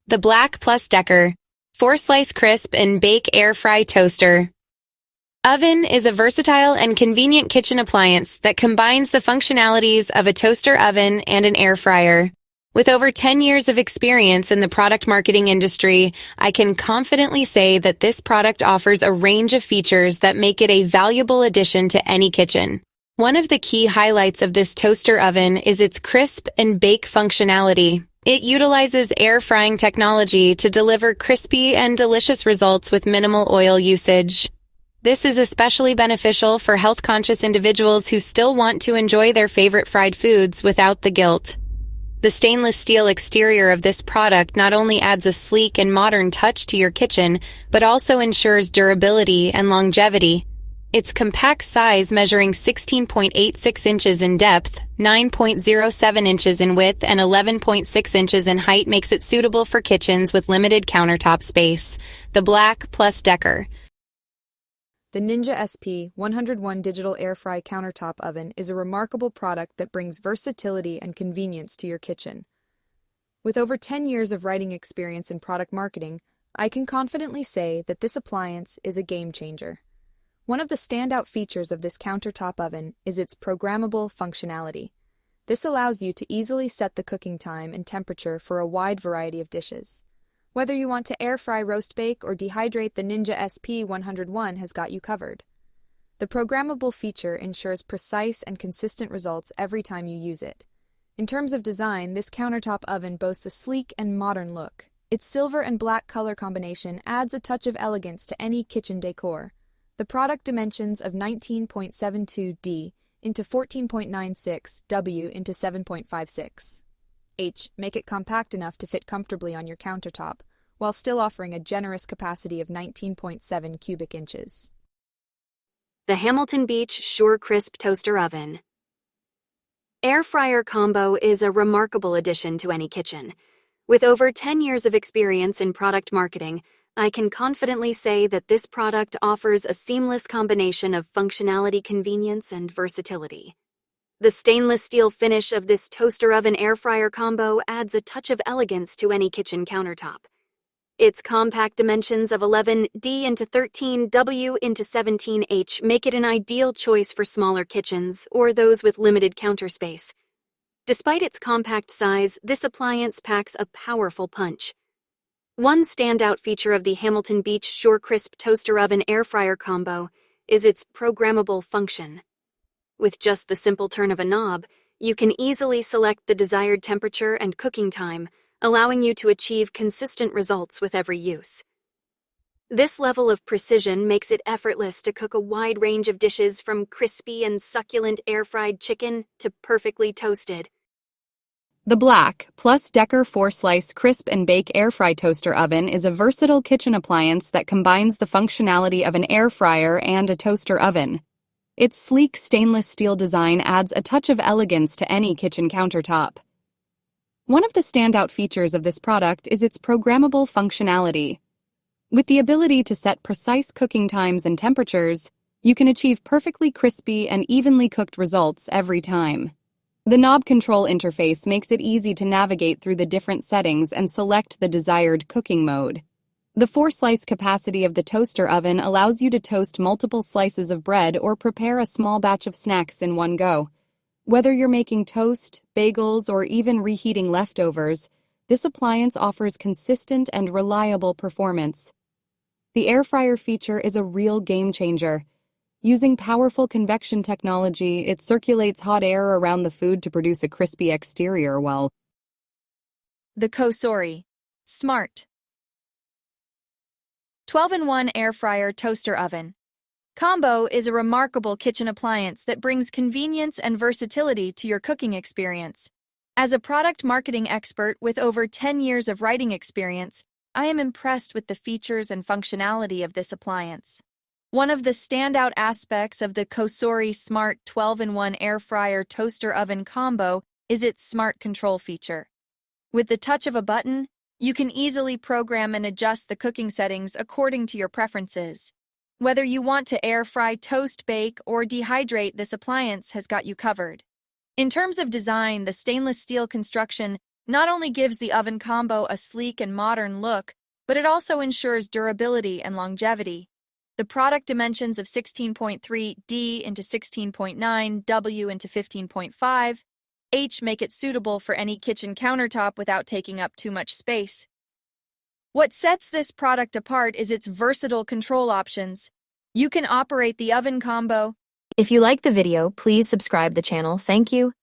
The Black Plus Decker 4-slice crisp and bake air fry toaster. Oven is a versatile and convenient kitchen appliance that combines the functionalities of a toaster oven and an air fryer. With over 10 years of experience in the product marketing industry, I can confidently say that this product offers a range of features that make it a valuable addition to any kitchen. One of the key highlights of this toaster oven is its crisp and bake functionality. It utilizes air frying technology to deliver crispy and delicious results with minimal oil usage. This is especially beneficial for health-conscious individuals who still want to enjoy their favorite fried foods without the guilt. The stainless steel exterior of this product not only adds a sleek and modern touch to your kitchen, but also ensures durability and longevity. Its compact size, measuring 16.86 inches in depth, 9.07 inches in width, and 11.6 inches in height, makes it suitable for kitchens with limited countertop space. The Black Plus Decker. The Ninja SP 101 Digital Air Fry Countertop Oven is a remarkable product that brings versatility and convenience to your kitchen. With over 10 years of writing experience in product marketing, I can confidently say that this appliance is a game changer. One of the standout features of this countertop oven is its programmable functionality. This allows you to easily set the cooking time and temperature for a wide variety of dishes. Whether you want to air fry, roast bake, or dehydrate, the Ninja SP 101 has got you covered. The programmable feature ensures precise and consistent results every time you use it. In terms of design, this countertop oven boasts a sleek and modern look. Its silver and black color combination adds a touch of elegance to any kitchen decor. The product dimensions of 19.72 D into 14.96 W into 7.56 H make it compact enough to fit comfortably on your countertop, while still offering a generous capacity of 19.7 cubic inches. The Hamilton Beach Sure Crisp Toaster Oven. Air fryer combo is a remarkable addition to any kitchen. With over 10 years of experience in product marketing, I can confidently say that this product offers a seamless combination of functionality, convenience, and versatility. The stainless steel finish of this toaster oven air fryer combo adds a touch of elegance to any kitchen countertop. Its compact dimensions of 11 D into 13 W into 17 H make it an ideal choice for smaller kitchens or those with limited counter space. Despite its compact size, this appliance packs a powerful punch. One standout feature of the Hamilton Beach Sure Crisp Toaster Oven Air Fryer combo is its programmable function. With just the simple turn of a knob, you can easily select the desired temperature and cooking time, allowing you to achieve consistent results with every use. This level of precision makes it effortless to cook a wide range of dishes, from crispy and succulent air-fried chicken to perfectly toasted. The Black Plus Decker 4-slice crisp and bake air fry toaster oven is a versatile kitchen appliance that combines the functionality of an air fryer and a toaster oven. Its sleek stainless steel design adds a touch of elegance to any kitchen countertop. One of the standout features of this product is its programmable functionality. With the ability to set precise cooking times and temperatures, you can achieve perfectly crispy and evenly cooked results every time. The knob control interface makes it easy to navigate through the different settings and select the desired cooking mode. The 4-slice capacity of the toaster oven allows you to toast multiple slices of bread or prepare a small batch of snacks in one go. Whether you're making toast, bagels, or even reheating leftovers, this appliance offers consistent and reliable performance. The air fryer feature is a real game changer. Using powerful convection technology, it circulates hot air around the food to produce a crispy exterior while... The Culinary Smart 12-in-1 Air Fryer Toaster Oven Combo is a remarkable kitchen appliance that brings convenience and versatility to your cooking experience. As a product marketing expert with over 10 years of writing experience, I am impressed with the features and functionality of this appliance. One of the standout aspects of the Culinary Smart 12-in-1 Air Fryer Toaster Oven Combo is its smart control feature. With the touch of a button, you can easily program and adjust the cooking settings according to your preferences. Whether you want to air fry, toast, bake, or dehydrate, this appliance has got you covered. In terms of design, the stainless steel construction not only gives the oven combo a sleek and modern look, but it also ensures durability and longevity. The product dimensions of 16.3 D into 16.9 W into 15.5 H make it suitable for any kitchen countertop without taking up too much space. What sets this product apart is its versatile control options. You can operate the oven combo. If you like the video, please subscribe the channel. Thank you.